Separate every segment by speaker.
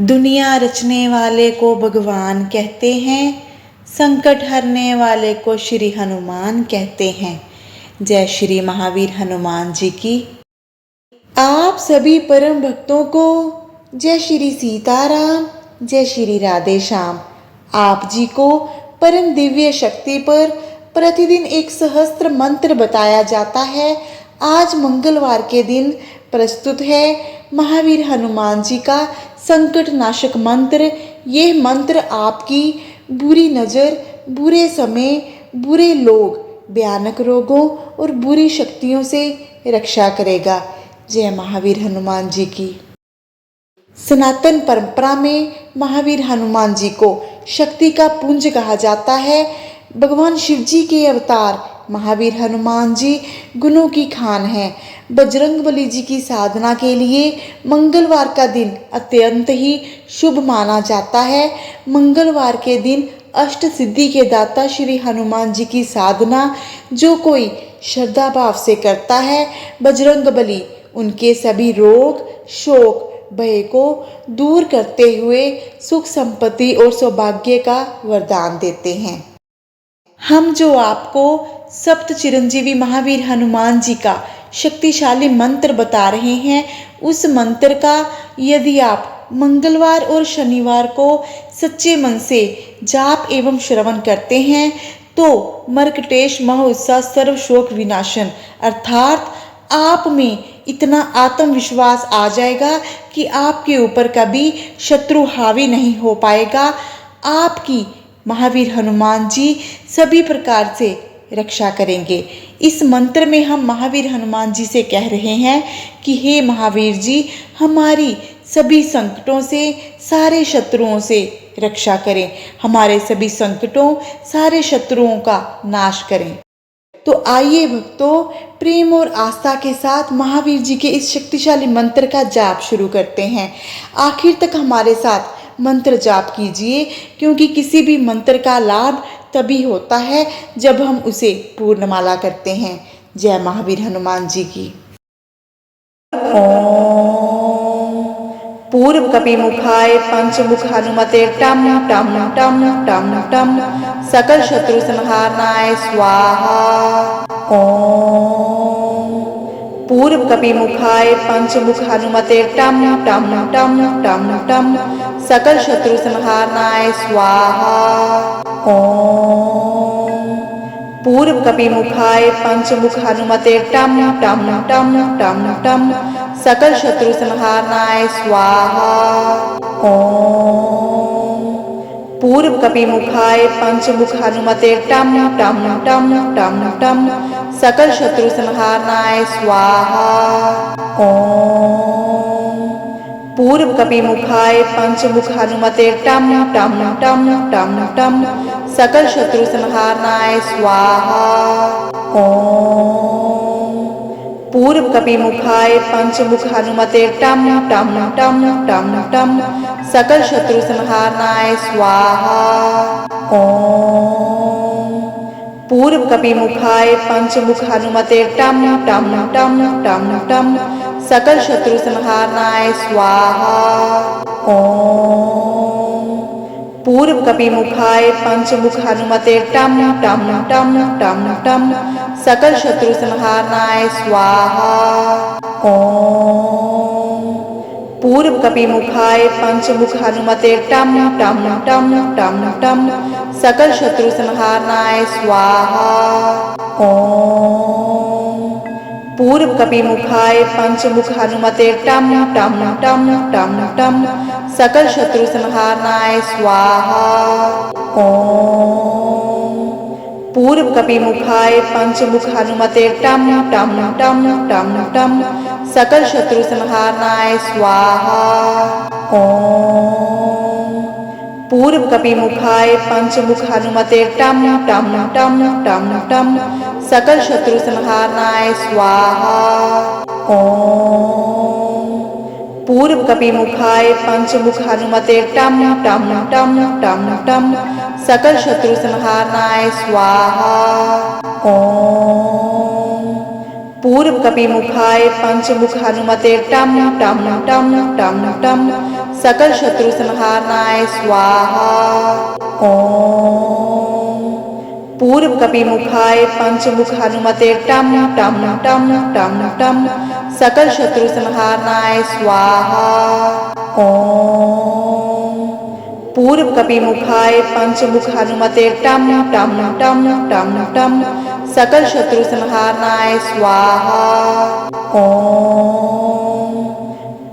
Speaker 1: दुनिया रचने वाले को भगवान कहते हैं, संकट हरने वाले को श्री हनुमान कहते हैं। जय श्री महावीर हनुमान जी की। आप सभी परम भक्तों को जय श्री सीताराम, जय श्री राधे श्याम। आप जी को परम दिव्य शक्ति पर प्रतिदिन एक सहस्त्र मंत्र बताया जाता है। आज मंगलवार के दिन प्रस्तुत है महावीर हनुमान जी का संकट नाशक मंत्र। यह मंत्र आपकी बुरी नज़र, बुरे समय, बुरे लोग, भयानक रोगों और बुरी शक्तियों से रक्षा करेगा। जय महावीर हनुमान जी की। सनातन परंपरा में महावीर हनुमान जी को शक्ति का पुंज कहा जाता है। भगवान शिव जी के अवतार महावीर हनुमान जी गुणों की खान है। बजरंगबली जी की साधना के लिए मंगलवार का दिन अत्यंत ही शुभ माना जाता है। मंगलवार के दिन अष्ट सिद्धि के दाता श्री हनुमान जी की साधना जो कोई श्रद्धा भाव से करता है, बजरंगबली उनके सभी रोग, शोक, भय को दूर करते हुए सुख, संपत्ति और सौभाग्य का वरदान देते हैं। हम जो आपको सप्त चिरंजीवी महावीर हनुमान जी का शक्तिशाली मंत्र बता रहे हैं, उस मंत्र का यदि आप मंगलवार और शनिवार को सच्चे मन से जाप एवं श्रवण करते हैं तो मर्कटेश महोत्साह सर्व शोक विनाशन अर्थात आप में इतना आत्मविश्वास आ जाएगा कि आपके ऊपर कभी शत्रु हावी नहीं हो पाएगा। आपकी महावीर हनुमान जी सभी प्रकार से रक्षा करेंगे। इस मंत्र में हम महावीर हनुमान जी से कह रहे हैं कि हे महावीर जी, हमारी सभी संकटों से, सारे शत्रुओं से रक्षा करें, हमारे सभी संकटों, सारे शत्रुओं का नाश करें। तो आइए भक्तों, प्रेम और आस्था के साथ महावीर जी के इस शक्तिशाली मंत्र का जाप शुरू करते हैं। आखिर तक हमारे साथ मंत्र जाप कीजिए, क्योंकि किसी भी मंत्र का लाभ तभी होता है जब हम उसे पूर्णमाला करते हैं। जय महावीर हनुमान जी की। ओम पूर्व कपि मुखाय पंचमुख हनुमते टम टम टम टम टम सकल शत्रु संहारनाय स्वाहा। ओम पूर्व कपि मुखाय पंचमुख हनुमते टम टम टम टम टम सकल शत्रु संहारनाय स्वाहा। ओम पूर्व कपि मुखाय पंचमुख हनुमते टम टम टम टम टम सकल शत्रु संहारनाय स्वाहा। ओम पूर्व कपि मुखाय पंचमुख हनुमते टम टम टम टम टम सकल शत्रु संहारनाय स्वाहा। ओम पूर्व कपि मुखाय पंचमुख हनुमते टम टम टम टम टम सकल शत्रु संहारनाय स्वाहा। ओम पूर्व कपि मुखाय पंचमुख हनुमते टम टम टम टम टम सकल शत्रु संहारनाय स्वाहा। ओम पूर्व कपि मुखाय पंचमुख हनुमते टम टम टम टम टम सकल शत्रु संहारनाय स्वाहा। ओम पूर्व कपि मुखाय पंचमुख हनुमते टम टम टम टम टम सकल शत्रु संहारनाय स्वाहा। ओम पूर्व कपि मुखाय पंचमुख हनुमते टम टम टम टम टम सकल शत्रु संहारनाय स्वाहा। ओम पूर्व कपि मुखाय पंचमुख हनुमते टम टम टम टम टम सकल शत्रु संहारनाय स्वाहा। ओम पूर्व कपि मुखाय पंचमुख हनुमते टम टम टम टम टम सकल शत्रु संहारनाय स्वाहा। ओम पूर्व कपि मुखाय पंचमुख हनुमते टम टम टम टम टम सकल शत्रु संहारनाय स्वाहा। ओम पूर्व कपि मुखाय पंचमुख हनुमते टम टम टम टम टम सकल शत्रु संहारनाय स्वाहा। ओम पूर्व कपि मुखाय पंचमुख हनुमते टम टम टम टम टम सकल शत्रु संहारनाय स्वाहा। ओम पूर्व कपिमुखाय पंचमुख हनुमते टम टम टम टम टम सकल शत्रु संहारनाय स्वाहा। ओम पूर्व कपिमुखाय पंचमुख हनुमते टम टम टम टम टम सकल शत्रु संहारनाय स्वाहा। ओम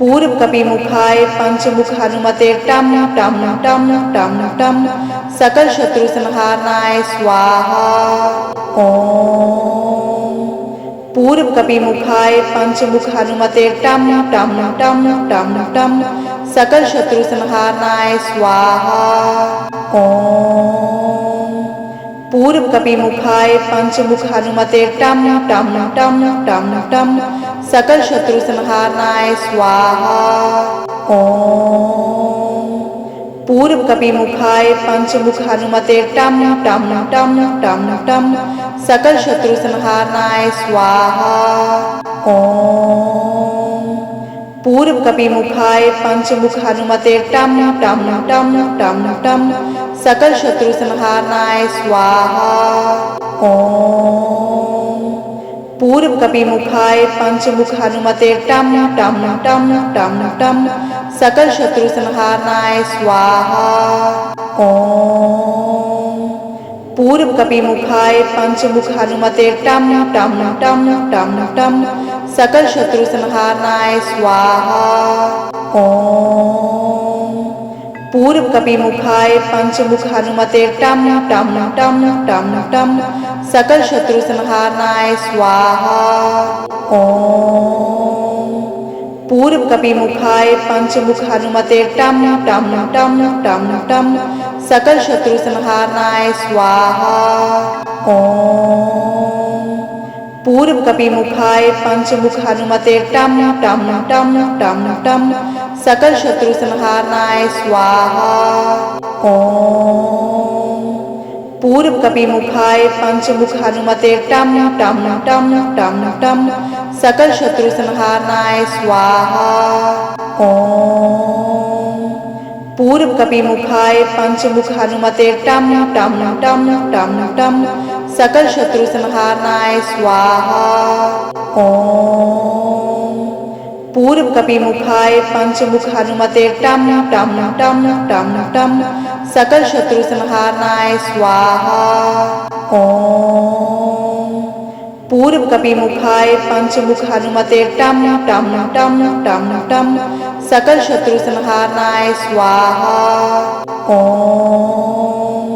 Speaker 1: पूर्व कपिमुखाय पंचमुख हनुमते टम टम टम टम टम सकल शत्रु संहारनाय स्वाहा। ओम पूर्व कपिमुखाय पंचमुख हनुमते टम टम टम टम टम सकल शत्रु संहारनाय स्वाहा। ओम पूर्व कपिमुखाय पंचमुख हनुमते टम टम टम टम टम सकल शत्रु संहारनाय स्वाहा। ओम पूर्व कपिमुखाय पंचमुख हनुमते टम टम टम टम टम सकल शत्रु संहारनाय स्वाहा। ओम पूर्व कपिमुखाय पंचमुख हनुमते टम टम टम टम टम सकल शत्रु संहारनाय स्वाहा। ओम पूर्व कपिमुखाय पंचमुख हनुमते टम टम टम टम टम सकल शत्रु संहारनाय स्वाहा। ओम पूर्व कपिमुखाय पंचमुख हनुमते टम टम टम टम टम सकल शत्रु संहारनाय स्वाहा। ओम पूर्व कपिमुखाय पंचमुख हनुमते टम टम टम टम टम सकल शत्रु संहारनाय स्वाहा। ओम पूर्व कपिमुखाय पंचमुख हनुमते टम टम टम टम टम सकल शत्रु संहारनाय स्वाहा। ओम पूर्व कपिमुखाय पंचमुख हनुमते टम टम टम टम टम सकल शत्रु संहारनाय स्वाहा। ओम पूर्व कपिमुखाय पंचमुख हनुमते टम टम टम टम टम सकल शत्रु संहारनाय स्वाहा। ओम पूर्व कपिमुखाय पंचमुख हनुमते टम टम टम टम टम सकल शत्रु संहारनाय स्वाहा। ओम पूर्व कपिमुखाय पंचमुख हनुमते टम टम टम टम टम सकल शत्रु संहारनाय स्वाहा। ओम पूर्व कपिमुखाय पंचमुख हनुमते टम टम टम टम टम सकल शत्रु संहारनाय स्वाहा। ओम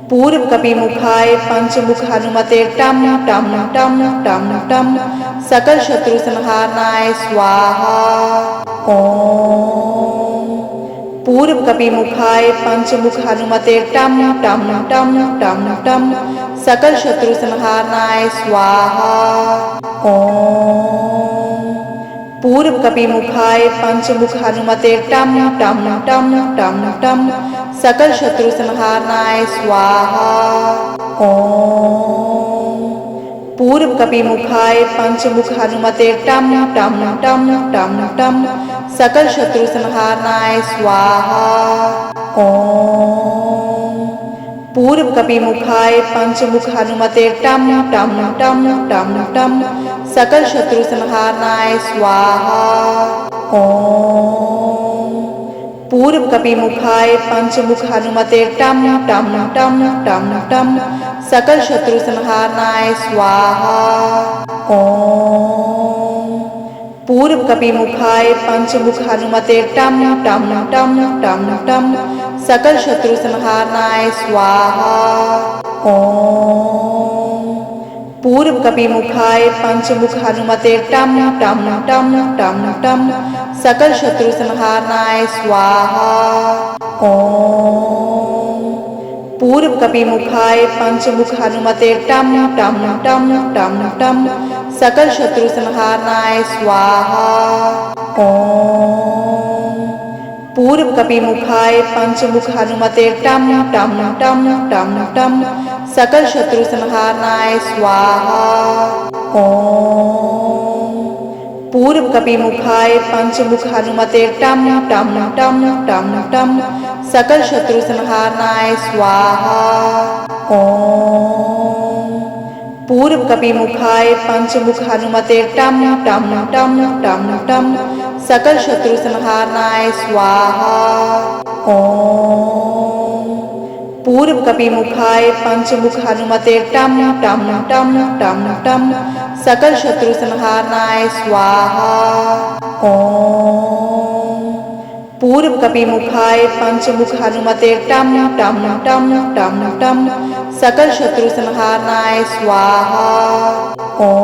Speaker 1: पूर्व कपिमुखाय पंचमुख हनुमते टम टम टम टम टम सकल शत्रु संहारनाय स्वाहा। ओम पूर्व कपिमुखाय पंचमुख हनुमते टम टम टम टम टम सकल शत्रु संहारनाय स्वाहा। ओम पूर्व कपिमुखाय पंचमुख हनुमते टम टम टम टम टम सकल शत्रु संहारनाय स्वाहा। ओम पूर्व कपिमुखाय पंचमुख हनुमते टम टम टम टम टम सकल शत्रु संहारनाय स्वाहा। ओम पूर्व कपिमुखाय पंचमुख हनुमते टम टम टम टम टम सकल शत्रु संहारनाय स्वाहा। ओम पूर्व कपिमुखाय पंचमुख हनुमते टम टम टम टम टम सकल शत्रु संहारनाय स्वाहा। ओम पूर्व कपिमुखाय पंचमुख हनुमते टम टम टम टम टम सकल शत्रु संहारनाय स्वाहा। ओम पूर्व कपिमुखाय पंचमुख हनुमते टम टम टम टम टम सकल शत्रु संहारनाय स्वाहा। ओम पूर्व कपिमुखाय पंचमुख हनुमते टम टम टम टम टम सकल शत्रु संहारनाय स्वाहा। ओम पूर्व कपिमुखाय पंचमुख हनुमते टम टम टम टम टम सकल शत्रु संहारनाय स्वाहा। ओम पूर्वकपिमुखाय पंचमुख हनुमते टम टम टम टम टम सकल शत्रु संहारनाय स्वाहा। ओम पूर्वकपिमुखाय पंचमुख हनुमते टम टम टम टम टम सकल शत्रु संहारनाय स्वाहा। ओम पूर्वकपिमुखाय पंचमुख हनुमते टम टम टम टम टम सकल शत्रु संहारनाय स्वाहा। ओम पूर्वकपिमुखाय पंचमुख हनुमते टम टम टम टम टम सकल शत्रु संहारनाय स्वाहा। ओम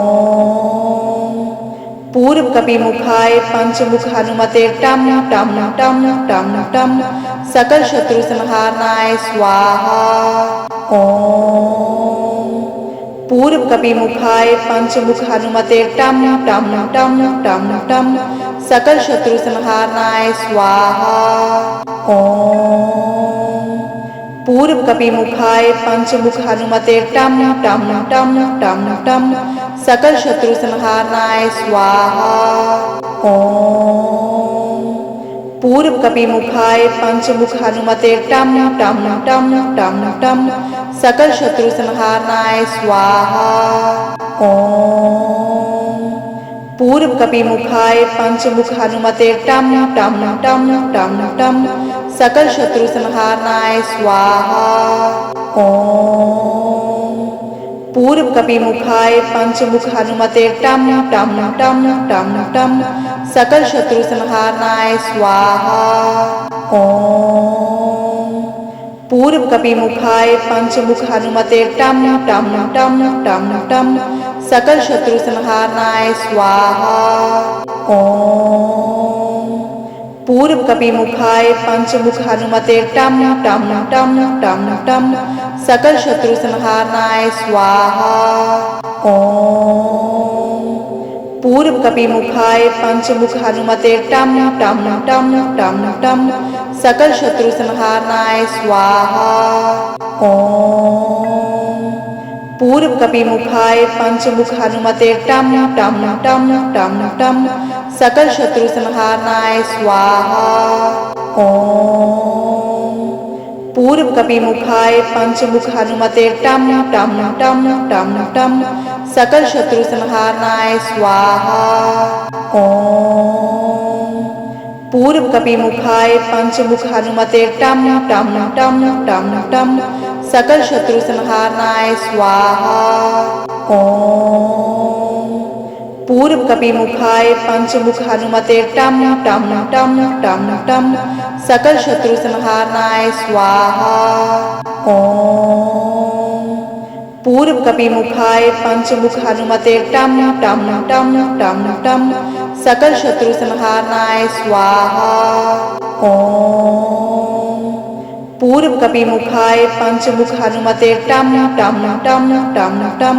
Speaker 1: पूर्वकपिमुखाय पंचमुख हनुमते टम टम टम टम टम सकल शत्रु संहारनाय स्वाहा। ओम पूर्वकपिमुखाय पंचमुख हनुमते टम टम टम टम टम सकल शत्रु संहारनाय स्वाहा। ओम पूर्वकपिमुखाय पंचमुख हनुमते टम टम टम टम टम सकल शत्रु संहारनाय स्वाहा। ओम पूर्वकपिमुखाय पंचमुख हनुमते टम टम टम टम टम सकल शत्रु संहारनाय स्वाहा। ओम पूर्वकपिमुखाय पंचमुख हनुमते टम टम टम टम टम सकल शत्रु संहारनाय स्वाहा। ओम पूर्वकपिमुखाय पंचमुख हनुमते टम टम टम टम टम सकल शत्रु संहारनाय स्वाहा। ओम पूर्वकपिमुखाय पंचमुख हनुमते टम टम टम टम टम सकल शत्रु संहारनाय स्वाहा। ओम पूर्वकपिमुखाय पंचमुख हनुमते टम टम टम टम टम सकल शत्रु संहारनाय स्वाहा। ओम पूर्वकपिमुखाय पंचमुख हनुमते टम टम टम टम टम सकल शत्रु संहारनाय स्वाहा। ओम पूर्वकपिमुखाय पंचमुख हनुमते टम टम टम टम टम सकल शत्रु संहारनाय स्वाहा। ओम पूर्वकपिमुखाय पंचमुख हनुमते टम टम टम टम टम सकल शत्रु संहारनाय स्वाहा। ओम पूर्वकपिमुखाय पंचमुख हनुमते टम टम टम टम टम सकल शत्रु संहारनाय स्वाहा। ओम पूर्वकपिमुखाय पंचमुख हनुमते टम टम टम टम टम सकल शत्रु संहारनाय स्वाहा। ओम पूर्वकपिमुखाय पंचमुख हनुमते टम टम टम टम टम सकल शत्रु संहारनाय स्वाहा। ओम पूर्वकपिमुखाय पंचमुख हनुमते टम टम टम टम टम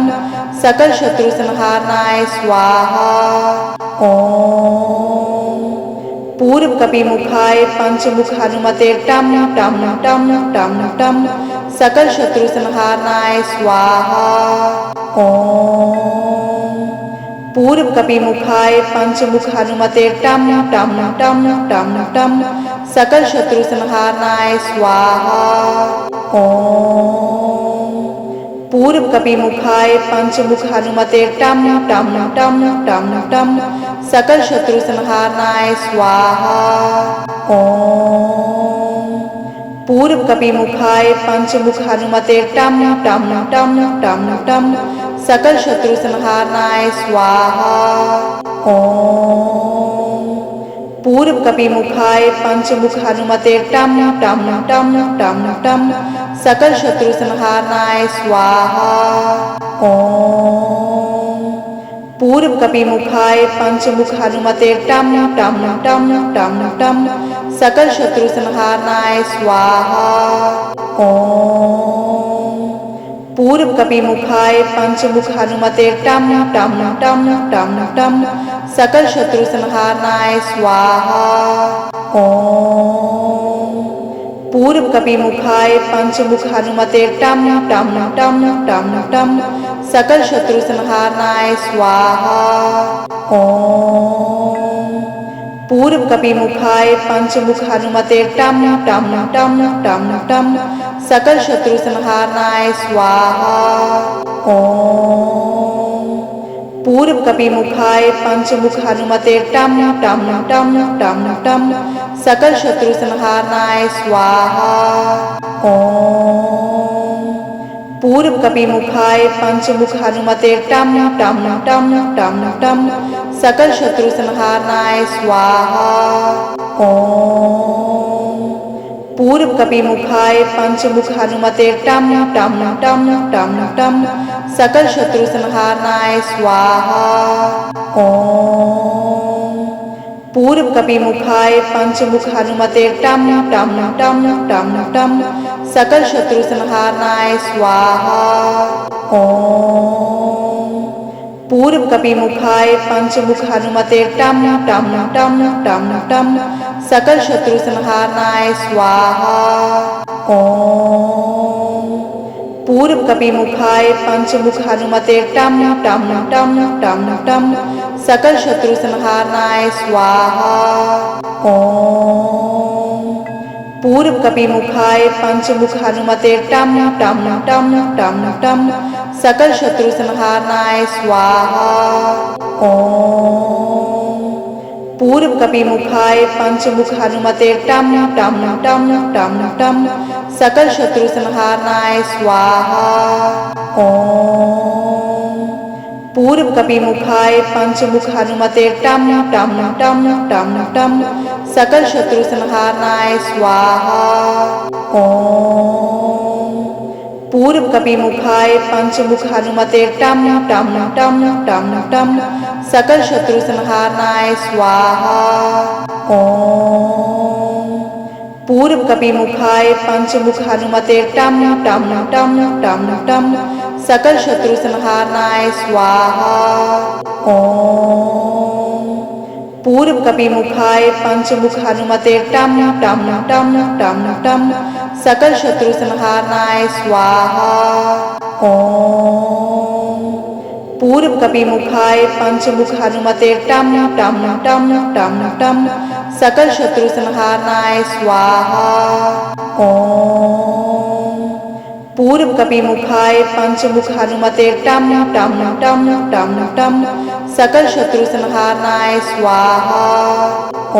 Speaker 1: सकल शत्रु संहारनाय स्वाहा। ओम पूर्वकपिमुखाय पंचमुख हनुमते टम टम टम टम टम सकल शत्रु संहारनाय स्वाहा। ओम पूर्वकपिमुखाय पंचमुख हनुमते टम टम टम टम टम सकल शत्रु संहारनाय स्वाहा। ओम पूर्वकपिमुखाय पंचमुख हनुमते टम टम टम टम टम सकल शत्रु संहारनाय स्वाहा। ओम पूर्वकपिमुखाय पंचमुख हनुमते टम टम टम टम टम सकल शत्रु संहारनाय स्वाहा। ओम पूर्वकपिमुखाय पंचमुख हनुमते टम टम टम टम टम सकल शत्रु संहारनाय स्वाहा। ओम पूर्वकपिमुखाय पंचमुख हनुमते टम टम टम टम टम सकल शत्रु संहारनाय स्वाहा। ओम पूर्वकपिमुखाय पंचमुख हनुमते टम टम टम टम टम सकल शत्रु संहारनाय स्वाहा। ओम पूर्वकपिमुखाय पंचमुख हनुमते टम टम टम टम टम सकल शत्रु संहारनाय स्वाहा। ओम पूर्व कपिमुखाय पंचमुख हनुमते टम टम टम टम टम सकल शत्रु संहारनाय स्वाहा। ओम पूर्व कपिमुखाय पंचमुख हनुमते टम टम टम टम टम सकल शत्रु संहारनाय स्वाहा। ओम पूर्व कपिमुखाय पंचमुख हनुमते टम टम टम टम टम सकल शत्रु संहारनाय स्वाहा। ओम पूर्व कपिमुखाय पंचमुख हनुमते टम टम टम टम टम सकल शत्रु संहारनाय स्वाहा। ओम पूर्व कपिमुखाय पंचमुख हनुमते टम टम टम टम टम सकल शत्रु संहारनाय स्वाहा। ओम पूर्व कपिमुखाय पंचमुख हनुमते टम टम टम टम टम सकल शत्रु संहारनाय स्वाहा। ओम पूर्व कपिमुखाय पंचमुख हनुमते टम टम टम टम टम सकल शत्रु संहारनाय स्वाहा। ओम पूर्व कपिमुखाय पंचमुख हनुमते टम टम टम टम टम सकल शत्रु संहारनाय स्वाहा। ओम पूर्व कपिमुखाय पंचमुख हनुमते टम टम टम टम टम सकल शत्रु संहारनाय स्वाहा। ओम पूर्व कपिमुखाय पंचमुख हनुमते टम टम टम टम टम सकल शत्रु संहारनाय स्वाहा। ओम पूर्व कपिमुखाय पंचमुख हनुमते टम टम टम टम टम सकल शत्रु संहारनाय स्वाहा। ओम पूर्व कपिमुखाय पंचमुख हनुमते टम टम टम टम टम सकल शत्रु संहारनाय स्वाहा। ओम पूर्व कपिमुखाय पंचमुख हनुमते टम टम टम टम टम सकल शत्रु संहारनाय स्वाहा। ओम पूर्व कपिमुखाय पंचमुख हनुमते टम टम टम टम टम सकल शत्रु संहारनाय स्वाहा। ओम पूर्व कपिमुखाय पंचमुख हनुमते टम टम टम टम टम सकल शत्रु संहारनाय स्वाहा।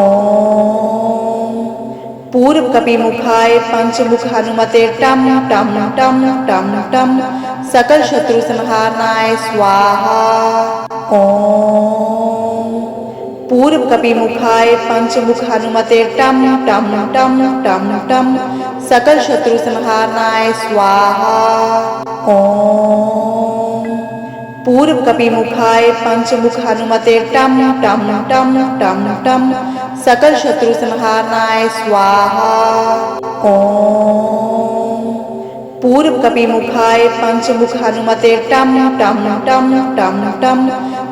Speaker 1: ओम पूर्व कपिमुखाय पंचमुख हनुमते टम टम टम टम टम सकल शत्रु संहारनाय स्वाहा। ओम पूर्व कपिमुखाय पंचमुख हनुमते टम टम टम टम टम सकल शत्रु संहारनाय स्वाहा। ओम पूर्व कपिमुखाय पंचमुख हनुमते टम टम टम टम टम सकल शत्रु संहारनाय स्वाहा। ओम पूर्व कपिमुखाय पंचमुख हनुमते टम टम टम टम टम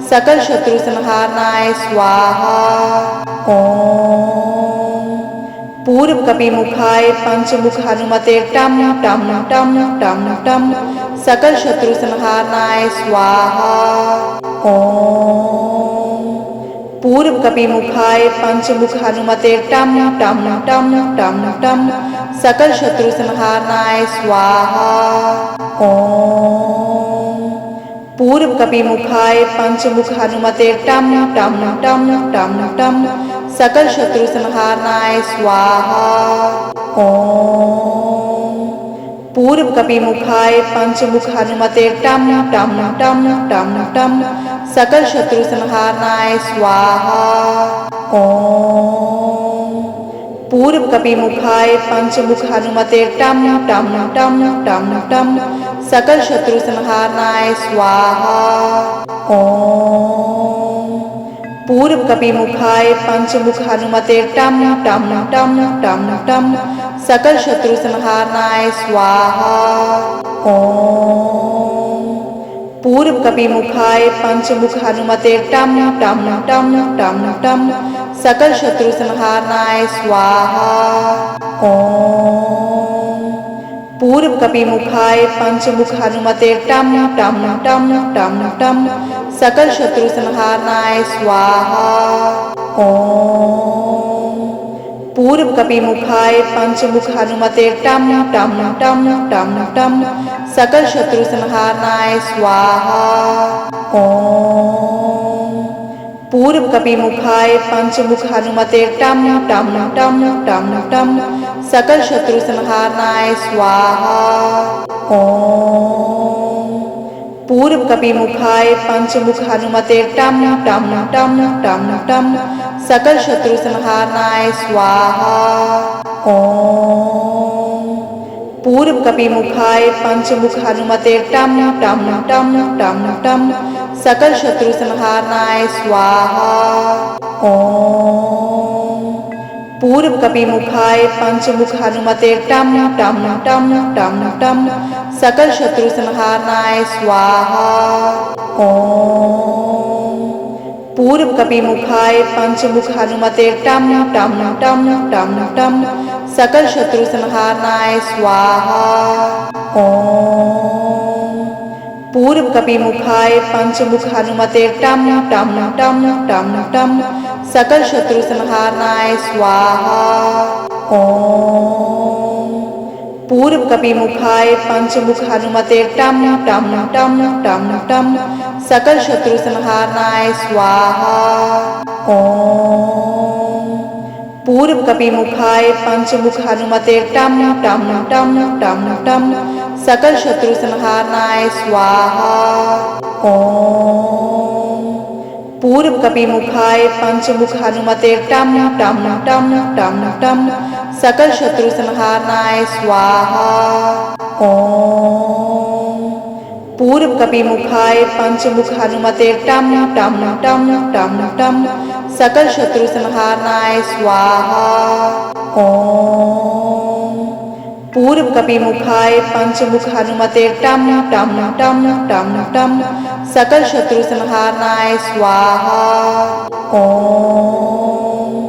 Speaker 1: सकल शत्रु संहारनाय स्वाहा। ओम पूर्व कपिमुखाय पंचमुख हनुमते टम टम टम टम टम सकल शत्रु संहारनाय स्वाहा। ओम पूर्व कपिमुखाय पंचमुख हनुमते टम टम टम टम टम सकल शत्रु संहारनाय स्वाहा। ओम पूर्व कपिमुखाय पंचमुख हनुमते टम टम टम टम टम सकल शत्रु संहारनाय स्वाहा। ओम पूर्व कपिमुखाय पंचमुख हनुमते टम टम टम टम टम सकल शत्रु संहारनाय स्वाहा। ओम पूर्व कपिमुखाय पंचमुख हनुमते टम टम टम टम टम सकल शत्रु संहारनाय स्वाहा। ओम पूर्व कपिमुखाय पंचमुख हनुमते टम टम टम टम टम सकल शत्रु संहारनाय स्वाहा। ओम पूर्व कपिमुखाय पंचमुख हनुमते टम टम टम टम टम सकल शत्रु संहारनाय स्वाहा। ओम पूर्व कपिमुखाय पंचमुख हनुमते टम टम टम टम टम सकल शत्रु संहारनाय स्वाहा। ओम। पूर्व कपिमुखाय पंचमुख हनुमते टम टम टम टम टम सकल शत्रु संहारनाय स्वाहा। ओम। पूर्व कपिमुखाय पंचमुख हनुमते टम टम टम टम टम सकल शत्रु संहारनाय स्वाहा। ओम। पूर्व कपिमुखाय पंचमुख हनुमते टम टम टम टम टम सकल शत्रु संहारनाय स्वाहा। ओम। पूर्व कपिमुखाय पंचमुख हनुमते टम टम टम टम टम सकल शत्रु संहारनाय स्वाहा। ओम। पूर्व कपिमुखाय पंचमुख हनुमते टम टम टम टम टम सकल शत्रु संहारनाय स्वाहा। ओम। पूर्व कपिमुखाय पंचमुख हनुमते टम टम टम टम टम सकल शत्रु संहारनाय स्वाहा। ओम। पूर्व कपिमुखाय पंचमुख हनुमते टम टम टम टम टम सकल शत्रु संहारनाय स्वाहा। ओम। पूर्व कपिमुखाय पंचमुख हनुमते टम टम टम टम टम सकल शत्रु संहारनाय स्वाहा। ओम। पूर्व कपिमुखाय पंचमुख हनुमते टम टम टम टम टम सकल शत्रु संहारनाय स्वाहा। ओम। पूर्व कपिमुखाय पंचमुख हनुमते टम टम टम टम टम सकल शत्रु संहारनाय स्वाहा। ओम। पूर्व कपिमुखाय पंचमुख हनुमते टम टम टम टम टम सकल शत्रु संहारनाय स्वाहा। ओम। पूर्व कपिमुखाय पंचमुख हनुमते टम टम टम टम टम सकल शत्रु संहारनाय स्वाहा। ओम।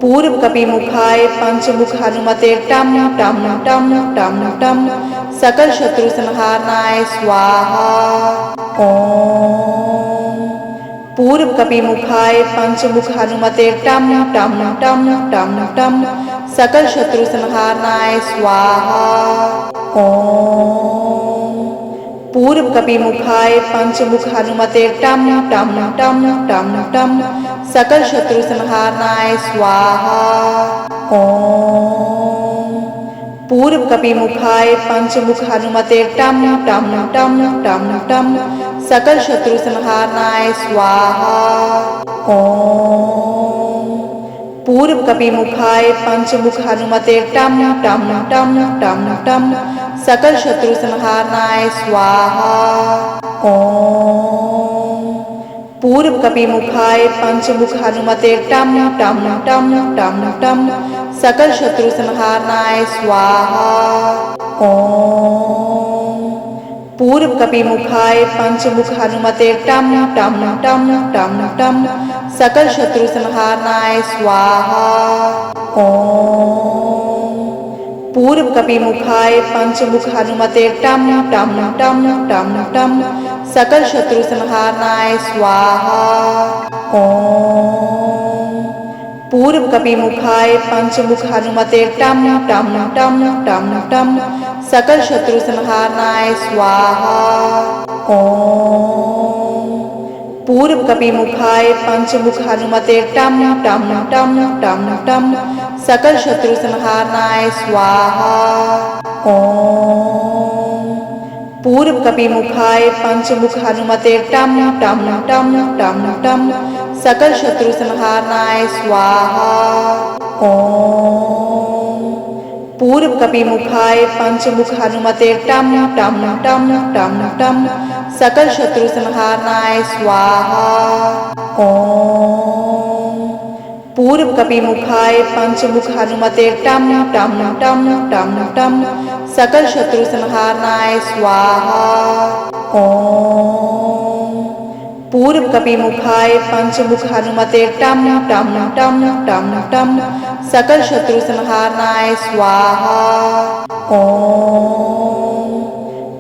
Speaker 1: पूर्व कपिमुखाय पंचमुख हनुमते टम टम टम टम टम सकल शत्रु संहारनाय स्वाहा। ओम। पूर्व कपिमुखाय पंचमुख हनुमते टम टम टम टम टम सकल शत्रु संहारनाय स्वाहा। ओम। पूर्व कपिमुखाय पंचमुख हनुमते टम टम टम टम टम सकल शत्रु संहारनाय स्वाहा। ओम। पूर्व कपिमुखाय पंचमुख हनुमते टम टम टम टम टम सकल शत्रु संहारनाय स्वाहा। ओम। पूर्व कपिमुखाय पंचमुख हनुमते टम टम टम टम टम सकल शत्रु संहारनाय स्वाहा। ओम। पूर्व कपिमुखाय पंचमुख हनुमते टम टम टम टम टम सकल शत्रु संहारनाय स्वाहा। ओम। पूर्व कपिमुखाय पंचमुख हनुमते टम टम टम टम टम सकल शत्रु संहारनाय स्वाहा। ओम। पूर्व कपिमुखाय पंचमुख हनुमते टम टम टम टम टम सकल शत्रु संहारनाय स्वाहा। ओम। पूर्व कपिमुखाय पंचमुख हनुमते टम टम टम टम टम सकल शत्रु संहारनाय स्वाहा। ओम। पूर्व कपिमुखाय पंचमुख हनुमते टम टम टम टम टम सकल शत्रु संहारनाय स्वाहा। ओम। पूर्व कपिमुखाय पंचमुख हनुमते टम टम टम टम टम सकल शत्रु संहारनाय स्वाहा। ओम। पूर्व कपिमुखाय पंचमुख हनुमते टम टम टम टम टम सकल शत्रु संहारनाय स्वाहा। ओम। पूर्व कपिमुखाय पंचमुख हनुमते टम टम टम टम टम सकल शत्रु संहारनाय स्वाहा। ओम। पूर्वकपिमुखाय पंचमुख हनुमते टम टम टम टम टम सकल शत्रु संहारनाय स्वाहा। ओम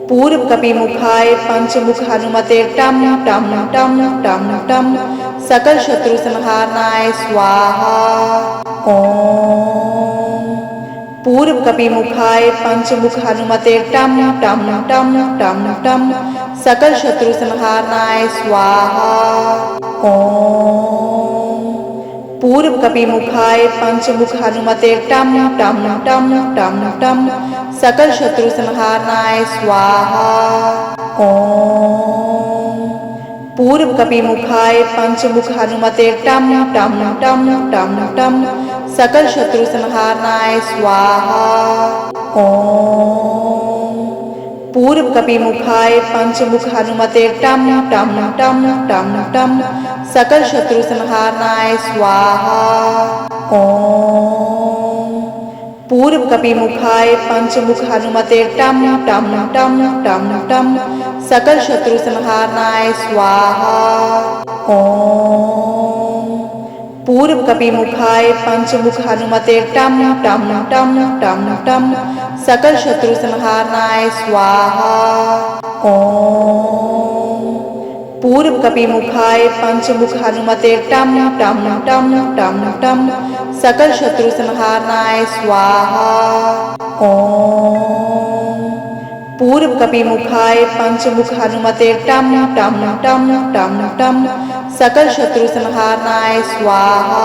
Speaker 1: पूर्वकपिमुखाय पंचमुख हनुमते टम टम टम टम टम सकल शत्रु संहारनाय स्वाहा। ओम पूर्वकपिमुखाय पंचमुख हनुमते टम टम टम टम टम सकल शत्रु संहारनाय स्वाहा। ओम पूर्वकपिमुखाय पंचमुख हनुमते टम टम टम टम टम सकल शत्रु संहारनाय स्वाहा। ओम पूर्वकपिमुखाय पंचमुख हनुमते टम टम टम टम टम सकल शत्रु संहारनाय स्वाहा। ओम पूर्वकपिमुखाय पंचमुख हनुमते टम टम टम टम टम सकल शत्रु संहारनाय स्वाहा। ओम पूर्वकपिमुखाय पंचमुख हनुमते टम टम टम टम टम सकल शत्रु संहारनाय स्वाहा। ओम पूर्वकपिमुखाय पंचमुख हनुमते टम टम टम टम टम सकल शत्रु संहारनाय स्वाहा। ओम पूर्वकपिमुखाय पंचमुख हनुमते टम टम टम टम टम सकल शत्रु संहारनाय स्वाहा। ओम पूर्वकपिमुखाय पंचमुख हनुमते टम टम टम टम टम सकल शत्रु संहारनाय स्वाहा।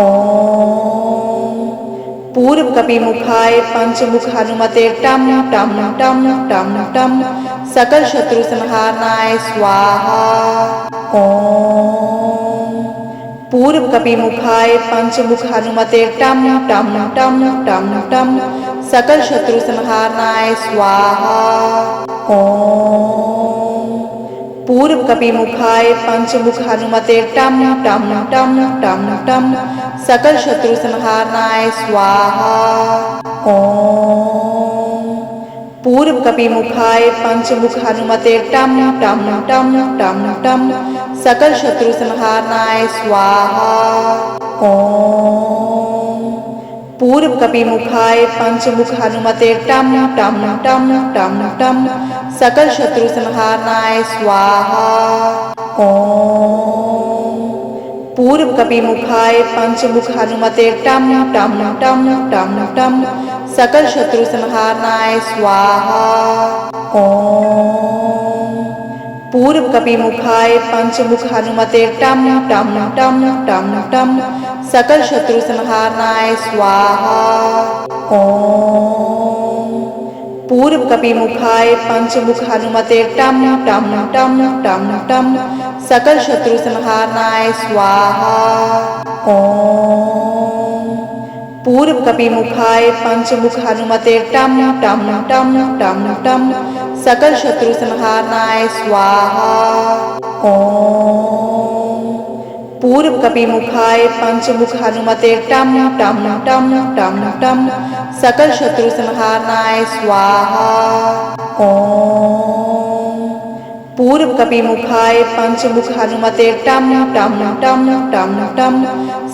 Speaker 1: ओम पूर्वकपिमुखाय पंचमुख हनुमते टम टम टम टम टम सकल शत्रु संहारनाय स्वाहा। ओम पूर्वकपिमुखाय पंचमुख हनुमते टम टम टम टम टम सकल शत्रु संहारनाय स्वाहा। ओम पूर्वकपिमुखाय पंचमुख हनुमते टम टम टम टम टम सकल शत्रु संहारनाय स्वाहा। ओम पूर्वकपिमुखाय पंचमुख हनुमते टम टम टम टम टम सकल शत्रु संहारनाय स्वाहा। ओम पूर्वकपिमुखाय पंचमुख हनुमते टम टम टम टम टम सकल शत्रु संहारनाय स्वाहा। ओम पूर्वकपिमुखाय पंचमुख हनुमते टम टम टम टम टम सकल शत्रु संहारनाय स्वाहा। ओम पूर्वकपिमुखाय पंचमुख हनुमते टम टम टम टम टम सकल शत्रु संहारनाय स्वाहा। ओम पूर्वकपिमुखाय पंचमुख हनुमते टम टम टम टम टम सकल शत्रु संहारनाय स्वाहा। ओम पूर्वकपिमुखाय पंचमुख हनुमते टम टम टम टम टम सकल शत्रु संहारनाय स्वाहा। ओम पूर्वकपिमुखाय पंचमुख हनुमते टम टम टम टम टम सकल शत्रु संहारनाय स्वाहा। ओम पूर्वकपिमुखाय पंचमुख हनुमते टम टम टम टम टम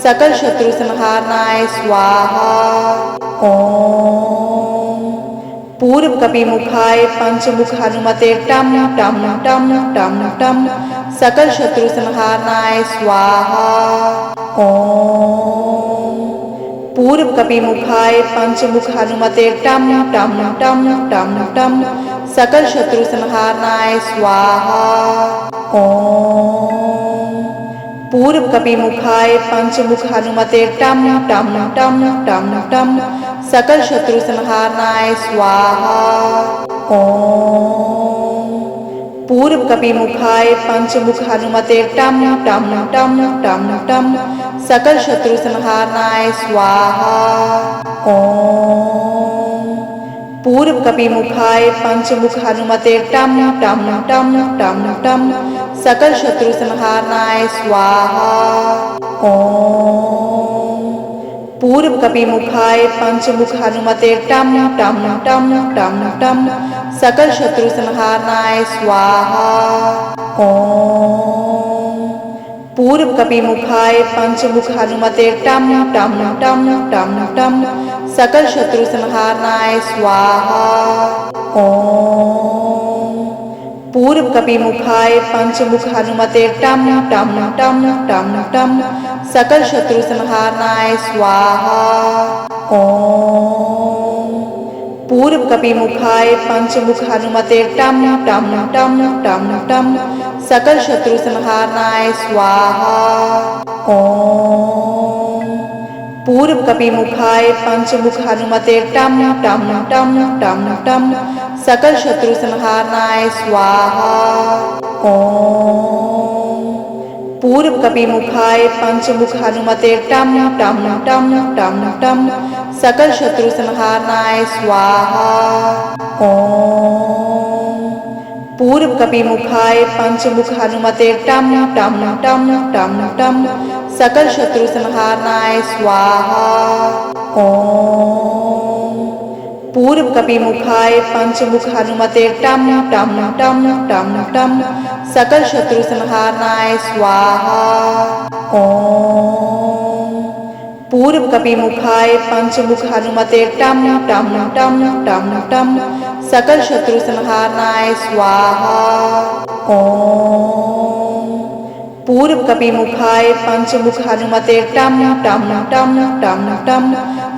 Speaker 1: सकल शत्रु संहारनाय स्वाहा। ओम पूर्वकपिमुखाय पंचमुख हनुमते टम टम टम टम टम सकल शत्रु संहारनाय स्वाहा। ओम पूर्वकपिमुखाय पंचमुख हनुमते टम टम टम टम टम सकल शत्रु संहारनाय स्वाहा। ओम पूर्वकपिमुखाय पंचमुख हनुमते टम टम टम टम टम सकल शत्रु संहारनाय स्वाहा। ओम पूर्वकपिमुखाय पंचमुख हनुमते टम टम टम टम टम सकल शत्रु संहारनाय स्वाहा। ओम पूर्वकपिमुखाय पंचमुख हनुमते टम टम टम टम टम सकल शत्रु संहारनाय स्वाहा। ओम पूर्वकपिमुखाय पंचमुख हनुमते टम टम टम टम टम सकल शत्रु संहारनाय स्वाहा। ओम पूर्व कपिमुखाय पंचमुख हनुमते टम टम टम टम टम सकल शत्रु संहारनाय स्वाहा। ओम पूर्व कपिमुखाय पंचमुख हनुमते टम टम टम टम टम सकल शत्रु संहारनाय स्वाहा। ओम पूर्व कपिमुखाय पंचमुख हनुमते टम टम टम टम टम सकल शत्रु संहारनाय स्वाहा। ओम पूर्व कपिमुखाय पंचमुख हनुमते टम टम टम टम टम सकल शत्रु संहारनाय स्वाहा। ओम पूर्व कपिमुखाय पंचमुख हनुमते टम टम टम टम टम सकल शत्रु संहारनाय स्वाहा। ओम पूर्व कपिमुखाय पंचमुख हनुमते टम टम टम टम टम सकल शत्रु संहारनाय स्वाहा। ओम पूर्व कपिमुखाय पंचमुख हनुमते टम टम टम टम टम सकल शत्रु संहारनाय स्वाहा। ओम पूर्व कपिमुखाय पंचमुख हनुमते टम टम टम टम टम सकल शत्रु संहारनाय स्वाहा। ओम पूर्व कपिमुखाय पंचमुख हनुमते टम टम टम टम टम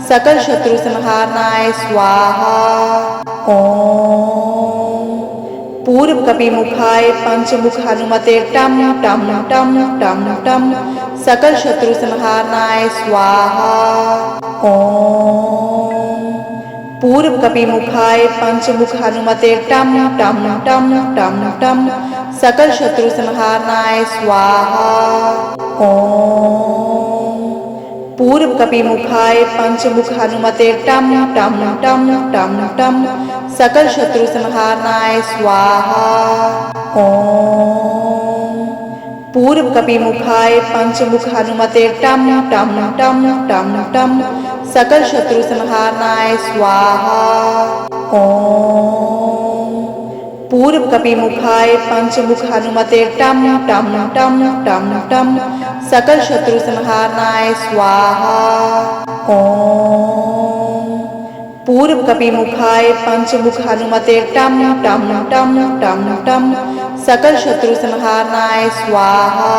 Speaker 1: सकल शत्रु संहारनाय स्वाहा। ओम पूर्व कपिमुखाय पंचमुख हनुमते टम टम टम टम टम सकल शत्रु संहारनाय स्वाहा। ओम पूर्व कपिमुखाय पंचमुख हनुमते टम टम टम टम टम सकल शत्रु संहारनाय स्वाहा। ओम पूर्व कपिमुखाय पंचमुख हनुमते टम टम टम टम टम सकल शत्रु संहारनाय स्वाहा। ओम पूर्व कपिमुखाय पंचमुख हनुमते टम टम टम टम टम सकल शत्रु संहारनाय स्वाहा। ओम पूर्व कपिमुखाय पंचमुख हनुमते टम टम टम टम टम सकल शत्रु संहारनाय स्वाहा। ओम पूर्व कपिमुखाय पंचमुख हनुमते टम टम टम टम टम सकल शत्रु संहारनाय स्वाहा।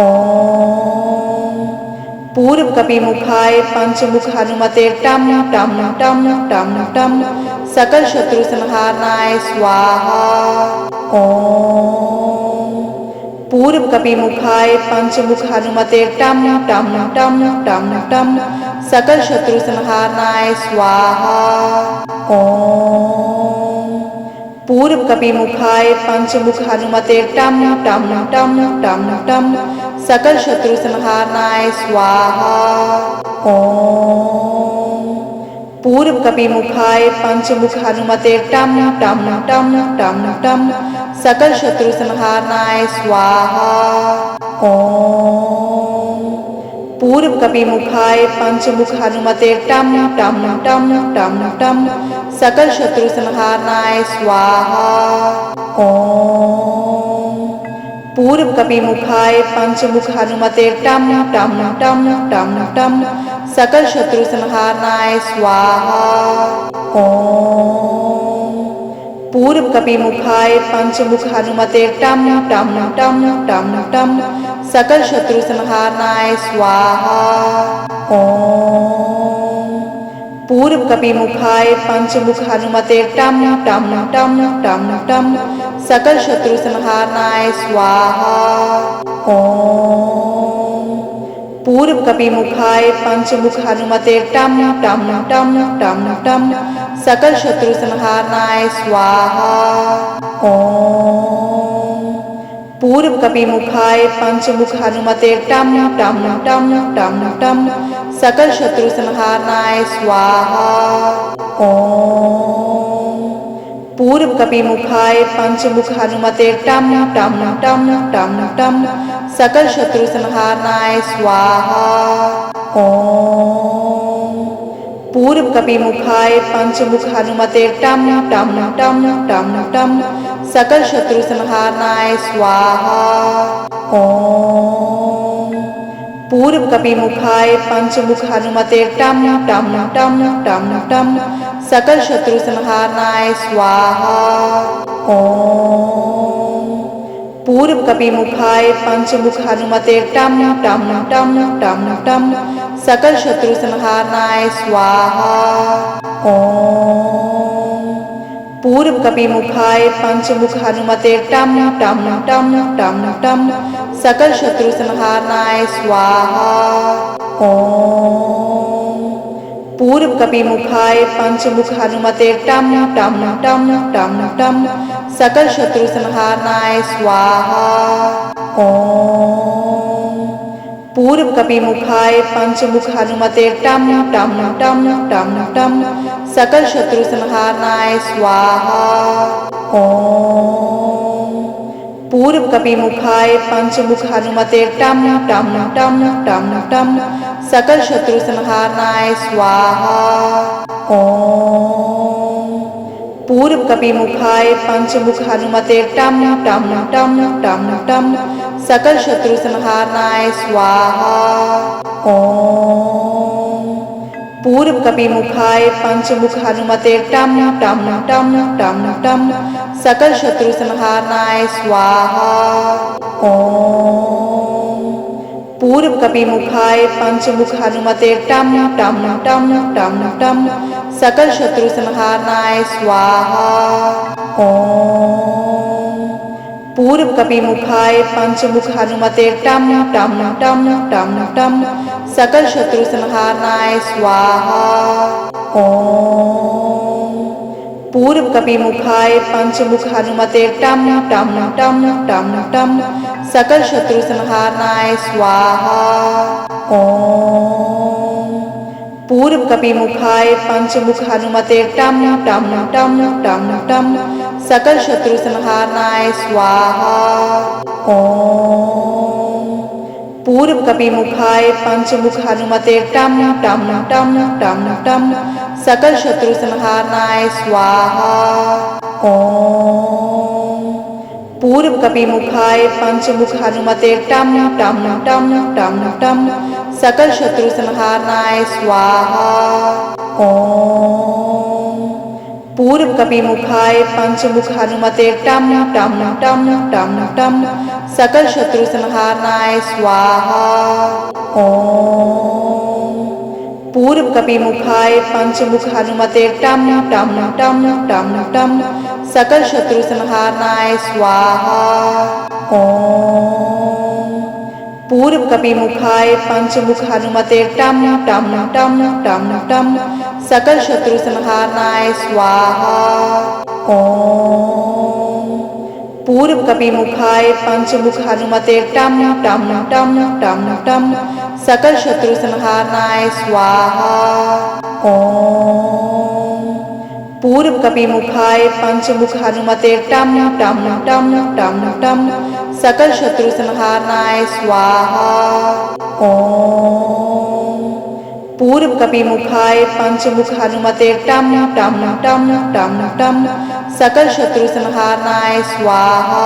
Speaker 1: ओम पूर्व कपिमुखाय पंचमुख हनुमते टम टम टम टम टम सकल शत्रु संहारनाय स्वाहा। ओम पूर्व कपिमुखाय पंचमुख हनुमते टम टम टम टम टम सकल शत्रु संहारनाय स्वाहा। ओम पूर्व कपिमुखाय पंचमुख हनुमते टम टम टम टम टम सकल शत्रु संहारनाय स्वाहा। ओम पूर्व कपिमुखाय पंचमुख हनुमते टम टम टम टम टम सकल शत्रु संहारनाय स्वाहा। ओम पूर्व कपिमुखाय पंचमुख हनुमते टम टम टम टम टम सकल शत्रु संहारनाय स्वाहा। ओम पूर्व कपिमुखाय पंचमुख हनुमते टम टम टम टम टम सकल शत्रु संहारनाय स्वाहा। ओम पूर्व कपिमुखाय पंचमुख हनुमते टम टम टम टम टम सकल शत्रु संहारनाय स्वाहा। ओम पूर्व कपिमुखाय पंचमुख हनुमते टम टम टम टम टम सकल शत्रु संहारनाय स्वाहा। ओम पूर्व कपिमुखाय पंचमुख हनुमते टम टम टम टम टम सकल शत्रु संहारनाय स्वाहा। ओम पूर्व कपिमुखाय पंचमुख हनुमते टम टम टम टम टम सकल शत्रु संहारनाय स्वाहा। ओम पूर्व कपिमुखाय पंचमुख हनुमते टम टम टम टम टम सकल शत्रु संहारनाय स्वाहा। ओम पूर्व कपिमुखाय पंचमुख हनुमते टम टम टम टम टम सकल शत्रु संहारनाय स्वाहा। ओम पूर्व कपिमुखाय पंचमुख हनुमते टम टम टम टम टम सकल शत्रु संहारनाय स्वाहा। ओम पूर्व कपिमुखाय पंचमुख हनुमते टम टम टम टम टम सकल शत्रु संहारनाय स्वाहा। ओम पूर्व कपिमुखाय पंचमुख हनुमते टम टम टम टम टम सकल शत्रु संहारनाय स्वाहा। ओम पूर्व कपिमुखाय पंचमुख हनुमते टम टम टम टम टम सकल शत्रु संहारनाय स्वाहा। ओम पूर्व कपिमुखाय पंचमुख हनुमते टम टम टम टम टम सकल शत्रु संहारनाय स्वाहा। ओम पूर्व कपिमुखाय पंचमुख हनुमते टम टम टम टम टम सकल शत्रु संहारनाय स्वाहा। ओम पूर्व कपिमुखाय पंचमुख हनुमते टम टम टम टम टम सकल शत्रु संहारनाय स्वाहा। ओम पूर्व कपिमुखाय पंचमुख हनुमते टम टम टम टम टम सकल शत्रु संहारनाय स्वाहा। ओम पूर्व कपिमुखाय पंचमुख हनुमते टम टम टम टम टम सकल शत्रु संहारनाय स्वाहा। ओम पूर्व कपिमुखाय पंचमुख हनुमते टम टम टम टम टम सकल शत्रु संहारनाय स्वाहा। ओम पूर्व कपिमुखाय पंचमुख हनुमते टम टम टम टम टम सकल शत्रु संहारनाय स्वाहा। ओम पूर्व कपिमुखाय पंचमुख हनुमते टम टम टम टम टम सकल शत्रु संहारनाय स्वाहा। ओम पूर्व कपिमुखाय पंचमुख हनुमते टम टम टम टम टम सकल शत्रु संहारनाय स्वाहा। ओम पूर्व कपिमुखाय पंचमुख हनुमते टम टम टम टम टम सकल शत्रु संहारनाय स्वाहा। ओम पूर्व कपिमुखाय पंचमुख हनुमते टम टम टम टम टम सकल शत्रु संहारनाय स्वाहा। ओम पूर्व कपिमुखाय पंचमुख हनुमते टम टम टम टम टम सकल शत्रु संहारनाय स्वाहा। ओम पूर्व कपिमुखाय पंचमुख हनुमते टम टम टम टम टम सकल शत्रु संहारनाय स्वाहा। ओम पूर्व कपिमुखाय पंचमुख हनुमते टम टम टम टम टम सकल शत्रु संहारनाय स्वाहा। ओम पूर्व कपिमुखाय पंचमुख हनुमते टम टम टम टम टम सकल शत्रु संहारनाय स्वाहा। ओम पूर्व कपिमुखाय पंचमुख हनुमते टम टम टम टम टम सकल शत्रु संहारनाय स्वाहा।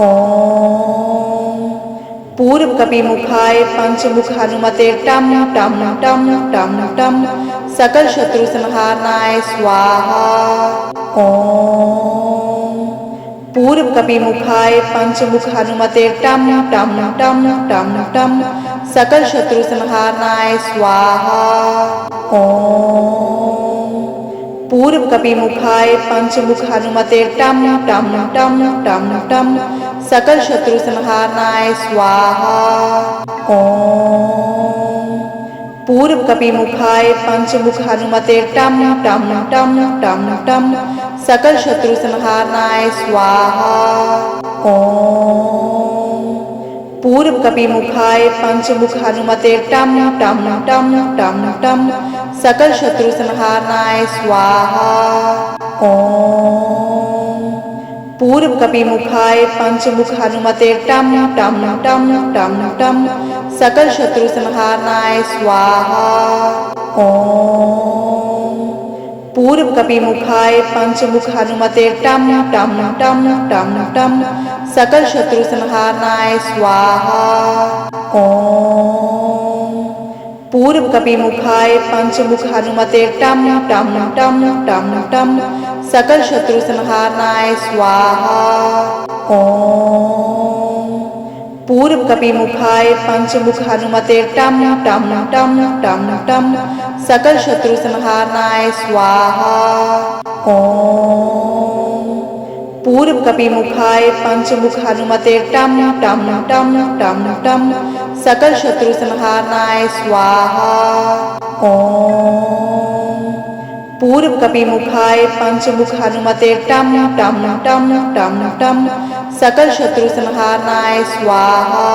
Speaker 1: ओम पूर्व कपिमुखाय पंचमुख हनुमते टम टम टम टम टम सकल शत्रु संहारनाय स्वाहा। ओम पूर्व कपिमुखाय पंचमुख हनुमते टम टम टम टम टम सकल शत्रु संहारनाय स्वाहा। ओम पूर्व कपिमुखाय पंचमुख हनुमते टम टम टम टम टम सकल शत्रु संहारनाय स्वाहा। ओम पूर्व कपिमुखाय पंचमुख हनुमते टम टम टम टम टम सकल शत्रु संहारनाय स्वाहा। ओम पूर्व कपिमुखाय पंचमुख हनुमते टम टम टम टम टम सकल शत्रु संहारनाय स्वाहा। ओम पूर्व कपिमुखाय पंचमुख हनुमते टम टम टम टम टम सकल शत्रु संहारनाय स्वाहा। ॐ पूर्वकपिमुखाय पंचमुख हनुमते टम टम टम टम टम सकल शत्रु संहारनाय स्वाहा। ॐ पूर्वकपिमुखाय पंचमुख हनुमते टम टम टम टम टम सकल शत्रु संहारनाय स्वाहा। ॐ पूर्वकपिमुखाय पंचमुख हनुमते टम टम टम टम टम सकल शत्रु संहारनाय स्वाहा। ॐ पूर्वकपिमुखाय पंचमुख हनुमते टम टम टम टम टम सकल शत्रु संहारनाय स्वाहा। ॐ पूर्वकपिमुखाय पंचमुख हनुमते टम टम टम टम टम सकल शत्रु संहारनाय स्वाहा।